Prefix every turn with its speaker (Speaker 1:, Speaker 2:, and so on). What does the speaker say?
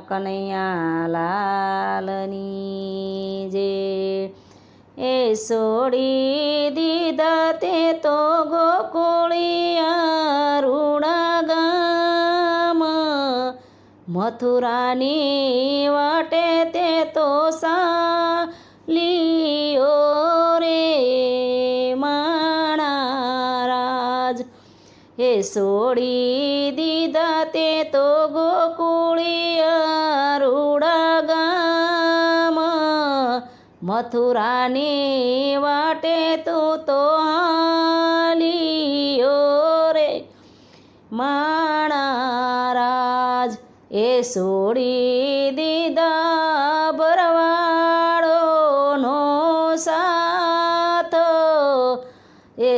Speaker 1: કનૈયા લાલની જે એ છોડી દીધા તે તો ગોકુળિયા રૂડા ગામ મથુરાની વાટે તે તો ચાલ્યો રે માણા રાજ એ છોડી દીધા તે તો ગોકુળિયા રૂડા ગામ મથુરાની વાટે તું તો હાલ્યો રે માણા રાજ એ છોડી દીધા ભરવાડોનો સાથ એ